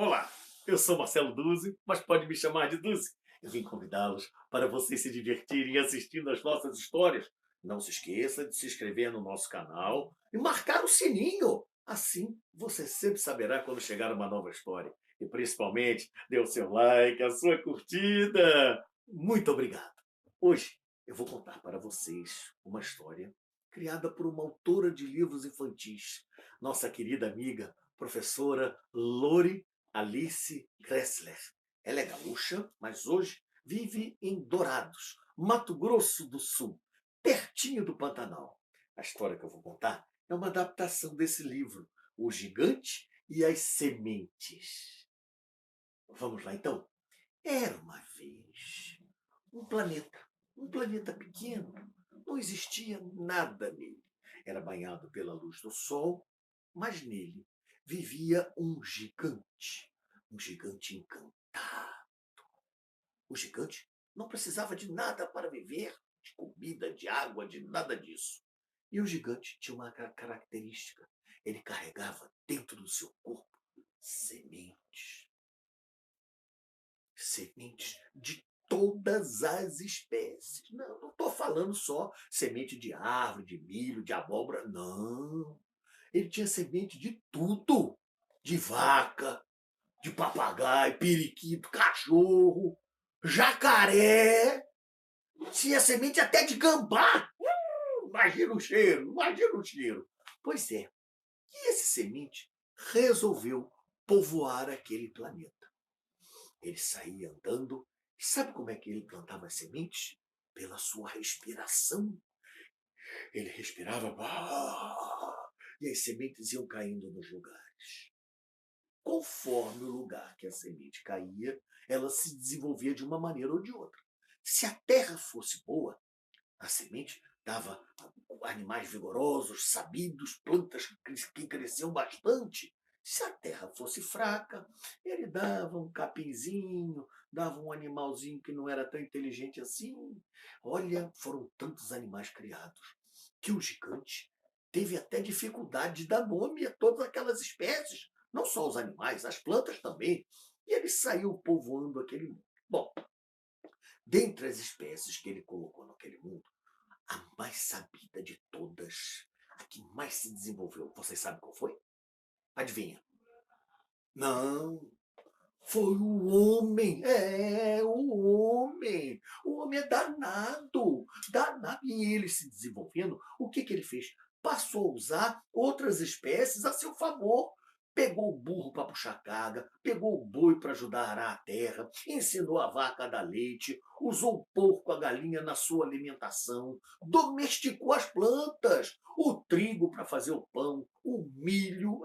Olá, eu sou Marcelo Duzzi, mas pode me chamar de Duzzi. Eu vim convidá-los para vocês se divertirem assistindo às nossas histórias. Não se esqueça de se inscrever no nosso canal e marcar o sininho. Assim, você sempre saberá quando chegar uma nova história. E principalmente, dê o seu like, a sua curtida. Muito obrigado. Hoje eu vou contar para vocês uma história criada por uma autora de livros infantis, nossa querida amiga, professora Lori Alice Kressler. Ela é gaúcha, mas hoje vive em Dourados, Mato Grosso do Sul, pertinho do Pantanal. A história que eu vou contar é uma adaptação desse livro, O Gigante e as Sementes. Vamos lá então? Era uma vez um planeta pequeno. Não existia nada nele. Era banhado pela luz do sol, mas nele vivia um gigante encantado. O gigante não precisava de nada para viver, de comida, de água, de nada disso. E o gigante tinha uma característica. Ele carregava dentro do seu corpo sementes. Sementes de todas as espécies. Não estou falando só semente de árvore, de milho, de abóbora. Não. Ele tinha semente de tudo. De vaca, de papagaio, periquito, cachorro, jacaré. Tinha semente até de gambá. Imagina o cheiro, imagina o cheiro. Pois é, e esse semente resolveu povoar aquele planeta. Ele saía andando, e sabe como é que ele plantava as sementes? Pela sua respiração. Ele respirava, e as sementes iam caindo nos lugares. Conforme o lugar que a semente caía, ela se desenvolvia de uma maneira ou de outra. Se a terra fosse boa, a semente dava animais vigorosos, sabidos, plantas que cresciam bastante. Se a terra fosse fraca, ele dava um capinzinho, dava um animalzinho que não era tão inteligente assim. Olha, foram tantos animais criados que o gigante teve até dificuldade de dar nome a todas aquelas espécies. Não só os animais, as plantas também. E ele saiu povoando aquele mundo. Bom, dentre as espécies que ele colocou naquele mundo, a mais sabida de todas, a que mais se desenvolveu, vocês sabem qual foi? Adivinha? Não, foi o homem. É, o homem. O homem é danado, danado. E ele se desenvolvendo, o que, que ele fez? Passou a usar outras espécies a seu favor. Pegou o burro para puxar carga, pegou o boi para ajudar a arar a terra, ensinou a vaca a dar leite, usou o porco, a galinha na sua alimentação, domesticou as plantas, o trigo para fazer o pão, o milho.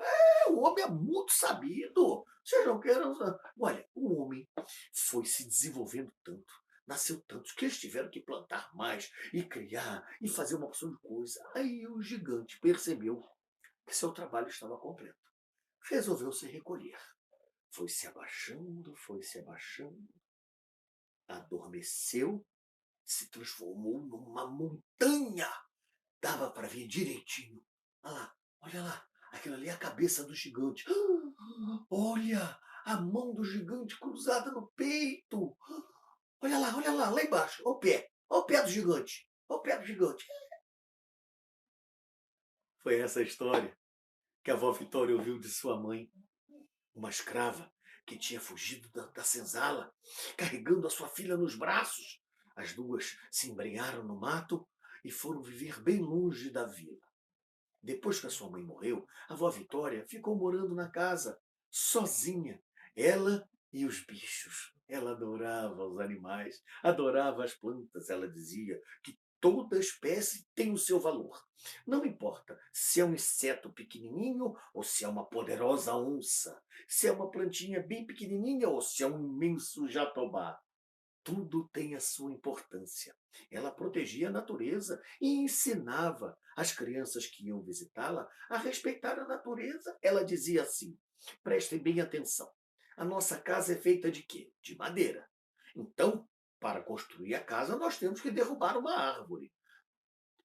O homem é muito sabido. Vocês não queiram. Olha, o homem foi se desenvolvendo tanto, nasceu tantos, que eles tiveram que plantar mais e criar e fazer uma opção de coisa. Aí o gigante percebeu que seu trabalho estava completo. Resolveu se recolher. Foi se abaixando, adormeceu, se transformou numa montanha. Dava para ver direitinho. Olha lá, aquilo ali é a cabeça do gigante. Olha, a mão do gigante cruzada no peito. Olha lá embaixo. Olha o pé do gigante. Olha o pé do gigante. Foi essa a história que a avó Vitória ouviu de sua mãe, uma escrava que tinha fugido da senzala, carregando a sua filha nos braços. As duas se embrenharam no mato e foram viver bem longe da vila. Depois que a sua mãe morreu, a avó Vitória ficou morando na casa, sozinha, ela e os bichos. Ela adorava os animais, adorava as plantas. Ela dizia que toda espécie tem o seu valor. Não importa se é um inseto pequenininho ou se é uma poderosa onça, se é uma plantinha bem pequenininha ou se é um imenso jatobá. Tudo tem a sua importância. Ela protegia a natureza e ensinava as crianças que iam visitá-la a respeitar a natureza. Ela dizia assim: prestem bem atenção. A nossa casa é feita de quê? De madeira. Então, para construir a casa, nós temos que derrubar uma árvore.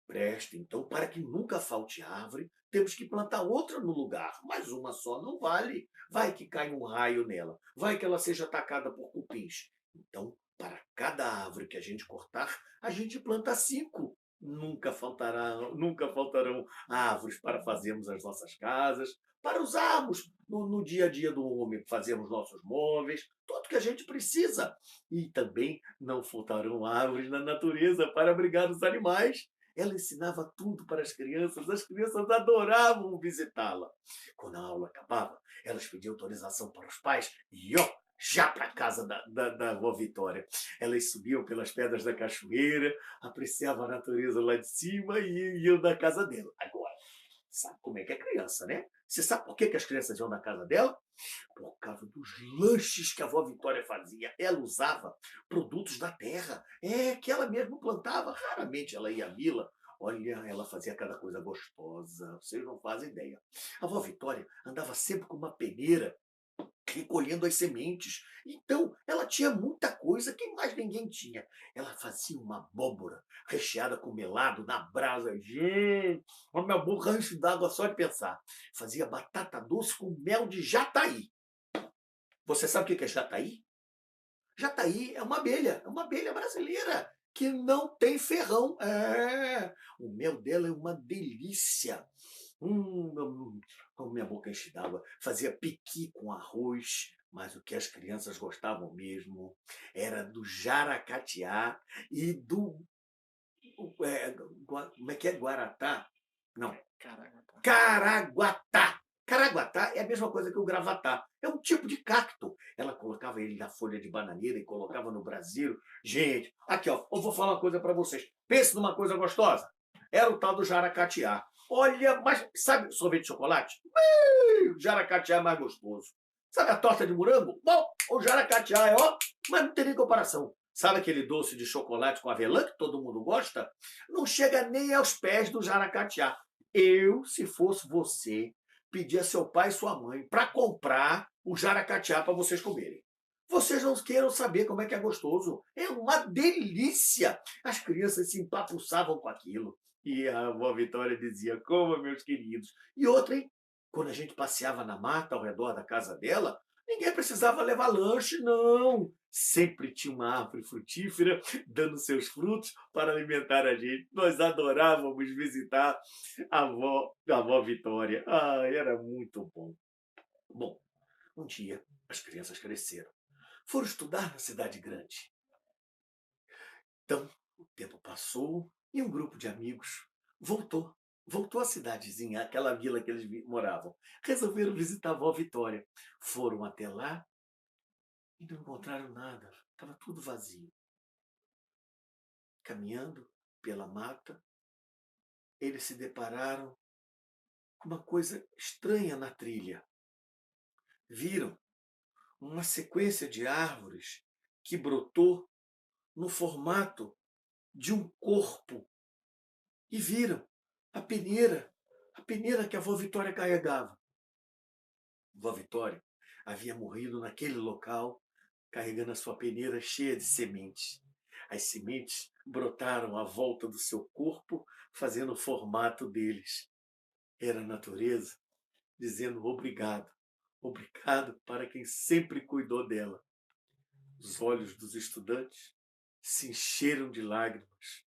Prestem, então, para que nunca falte árvore, temos que plantar outra no lugar, mas uma só não vale. Vai que cai um raio nela, vai que ela seja atacada por cupins. Então, para cada árvore que a gente cortar, a gente planta 5. Nunca faltarão árvores para fazermos as nossas casas, para usarmos no dia a dia do homem, fazermos nossos móveis, tudo que a gente precisa. E também não faltarão árvores na natureza para abrigar os animais. Ela ensinava tudo para as crianças adoravam visitá-la. Quando a aula acabava, elas pediam autorização para os pais e, ó, já para a casa da avó Vitória. Elas subiam pelas pedras da cachoeira, apreciavam a natureza lá de cima e iam da casa dela. Agora, sabe como é que é criança, né? Você sabe por que as crianças iam na casa dela? Por causa dos lanches que a avó Vitória fazia. Ela usava produtos da terra, que ela mesma plantava. Raramente ela ia à vila. Olha, ela fazia cada coisa gostosa, vocês não fazem ideia. A avó Vitória andava sempre com uma peneira recolhendo as sementes. Então, ela tinha muita coisa que mais ninguém tinha. Ela fazia uma abóbora recheada com melado na brasa. Gente, a minha boca enche d'água só de pensar. Fazia batata doce com mel de jataí. Você sabe o que é jataí? Jataí é uma abelha brasileira que não tem ferrão. O mel dela é uma delícia. Como minha boca enche d'água. Fazia piqui com arroz, mas o que as crianças gostavam mesmo era do jaracatiá e do... como é que é? Guaratá? Não. Caraca. Caraguatá. Caraguatá é a mesma coisa que o gravatá. É um tipo de cacto. Ela colocava ele na folha de bananeira e colocava no braseiro. Gente, aqui ó, eu vou falar uma coisa para vocês. Pense numa coisa gostosa. Era o tal do jaracatiá. Olha, mas sabe sorvete de chocolate? O jaracatiá é mais gostoso. Sabe a torta de morango? Bom, o jaracatiá é ó, mas não tem nem comparação. Sabe aquele doce de chocolate com avelã que todo mundo gosta? Não chega nem aos pés do jaracatiá. Eu, se fosse você, pedia seu pai e sua mãe para comprar o jaracatiá para vocês comerem. Vocês não queiram saber como é que é gostoso. É uma delícia. As crianças se empapuçavam com aquilo. E a avó Vitória dizia, coma, meus queridos. E outra, hein? Quando a gente passeava na mata ao redor da casa dela, ninguém precisava levar lanche, não. Sempre tinha uma árvore frutífera dando seus frutos para alimentar a gente. Nós adorávamos visitar a avó Vitória. Era muito bom. Bom, um dia as crianças cresceram. Foram estudar na cidade grande. Então, o tempo passou e um grupo de amigos voltou. Voltou à cidadezinha, àquela vila que eles moravam. Resolveram visitar a avó Vitória. Foram até lá e não encontraram nada. Estava tudo vazio. Caminhando pela mata, eles se depararam com uma coisa estranha na trilha. Viram uma sequência de árvores que brotou no formato de um corpo. E viram a peneira que a avó Vitória carregava. A avó Vitória havia morrido naquele local, carregando a sua peneira cheia de sementes. As sementes brotaram à volta do seu corpo, fazendo o formato deles. Era a natureza dizendo obrigado. Obrigado para quem sempre cuidou dela. Os olhos dos estudantes se encheram de lágrimas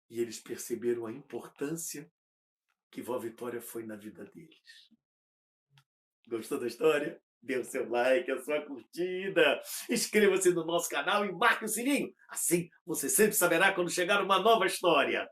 e eles perceberam a importância que vó Vitória foi na vida deles. Gostou da história? Dê o seu like, a sua curtida, inscreva-se no nosso canal e marque o sininho. Assim você sempre saberá quando chegar uma nova história.